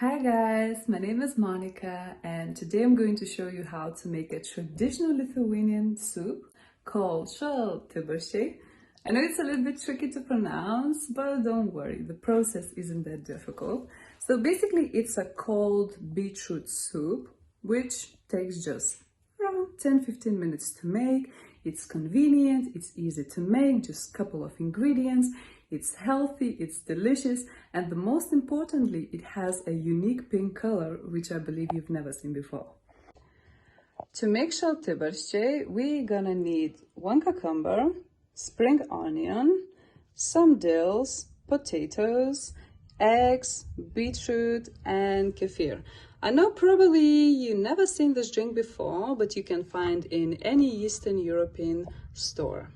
Hi guys, my name is Monika and today I'm going to show you how to make a traditional Lithuanian soup called šaltibarščiai. I know it's a little bit tricky to pronounce, but don't worry, the process isn't that difficult. So basically it's a cold beetroot soup, which takes just around 10-15 minutes to make. It's convenient, it's easy to make, just a couple of ingredients. It's healthy, it's delicious, and the most importantly, it has a unique pink color, which I believe you've never seen before. To make šaltibarščiai, we're gonna need 1 cucumber, spring onion, some dills, potatoes, eggs, beetroot, and kefir. I know probably you've never seen this drink before, but you can find in any Eastern European store.